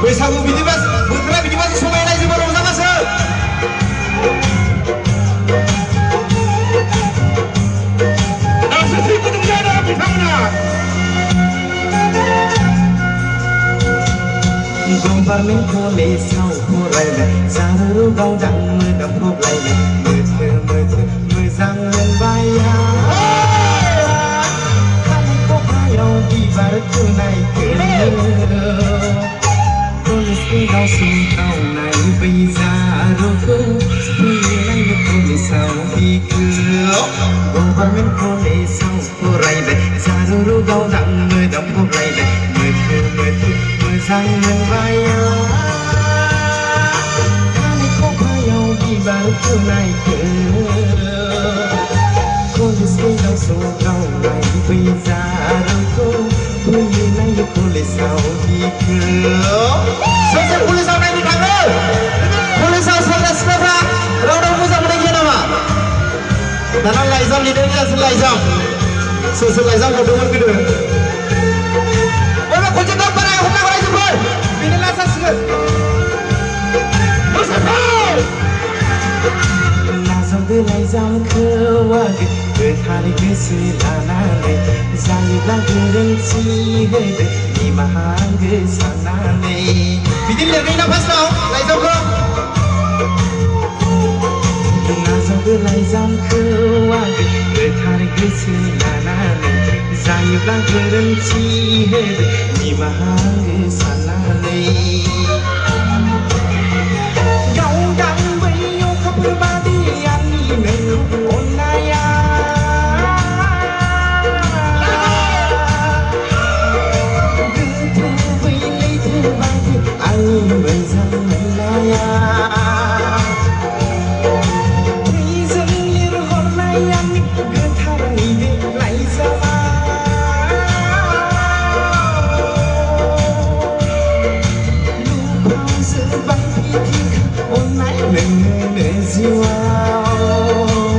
बैसागु बिदिबा बोथोरा बिदिबासो समायना जोबोर रंजाबासो दासो थै गुदुं जादों बिथांमोना गभार्नमेन्ट कलेजाव फरायनाय जारु गावदां मोदामब्रबलायनाय मोथो मोथो मोजां मोनबाय खालि खखायाव बिबार थुनायखौ कलेजफोराव सोंखावनाय बै जारुखौ फैनायनो कलेजाव बिखौ गभार्नमेन्ट कलेजाव फरायबाय जारु गावदां मोदामब्रबलायनाय मोथो मोथो मोजां मोनबाय खालि खखायाव बिबार थुनायखौ कलेजफोराव सोंखावनाय बै जारुखौ फैनायनो कलेजाव बिखौ सोर सोर कलेजाव नायनो थाङो कलेजाव सेंग्रा सिख्लाफ्रा रावनाव मोजां मोननाय गैया नामा दाना लाइजाम लिरदों जासो लाइजाम सोर सोर लाइजाम हरदोंमोन गोदो बयबो खनसे दाम बाराय हमना गरायजोबोर बेनो लास्ट जासिगोन नाजावदो लाइजामखौ आगै गोथार गोसो लानानै जायोब्ला गोरोन्थि होदो निमाहा आंगो साननानै बिदि लिरनाय ना फार्स्टआव लाइजामखौ नाजावदो लाइजामखौ आगै गोथार गोसो लानानै जायोब्ला गोरोन्थि होदो निमाहा आंगो साननानै गावदां बै अखाफोर बादि आंनि नोंखौ अननाया गोथौ बै लैथो बादि आंनि मोजां मोननाया दैजों लिरहरनाय आंनि गोथार नैबे लाइजामा लुफावजोबाय बिथिखा अननाय नोंनो जिउआव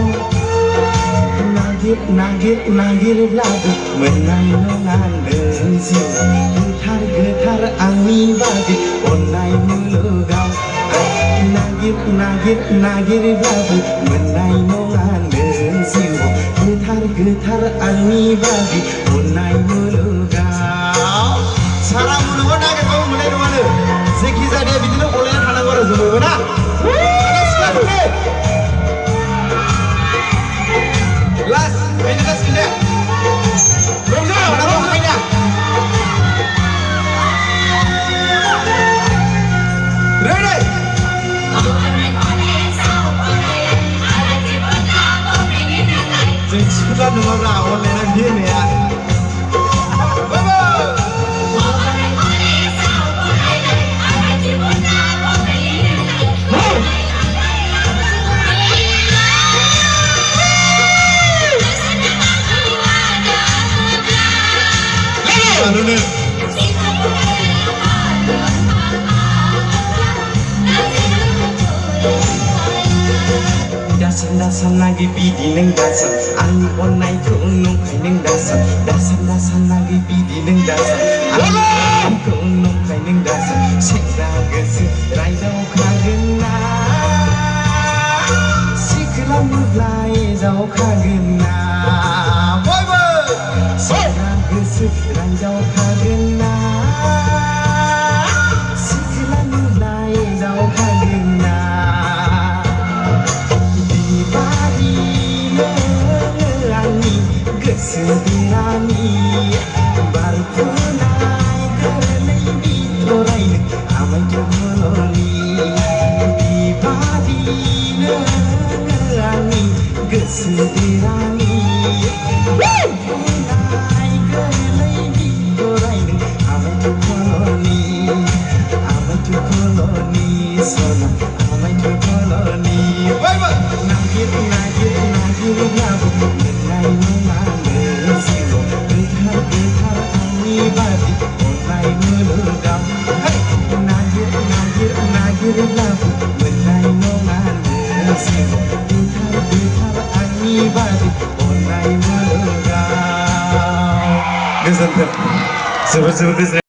नागिर नागिरब्लाबो मोननाय नङा नों जिउआव गोथार गोथार आंनि बागै अननाय मुलुगाव नागिरब्लाबो मोननाय नङा नों जिउआव गोथार गोथार आंनि बागै अननाय मुलुगाव सारा मुलुगाव नागिरबाबो मोननाय नङानो जेखि जाया बिदिनो अनलायना थानांगौ आरो जोंबो ना सिख्लाफोरनि लास्ट बेनो जासिगोन दे रंजा मानाबो हाखायना रेडि जों सिख्ला नङाब्ला अनलायना बिदि होननाया दासान नागि बिदि नों दासान आंनि अननायखौ नंखाय नों दासान दासान नागि बिदि नों दासान आंनि अननायखौ नंखाय नों दासान सेंग्रा गोसो रायदावखागोन ना सिख्ला नुब्लाय दावखागोन ना बयबो सेंग्रा गोसो रायदावखागोन ना सिख्ला नुब्लाय दावखागोन ना गोसो देहानि बारफुनाय गोरलै बिथरायनो आमाय थुलनि बेबादिनो आंनि गोसो देहानि बारफुनाय गोरलै बिथरायनो आमाय थुलनि सना आमाय थुलनि नागिरब्लाबो मोननाय नङा नागिरब्लाबो मोननाय नङा नों जिउआव गोथार आंनि बादि गोजोन्थों जोबोद जोबोद गोजोननाय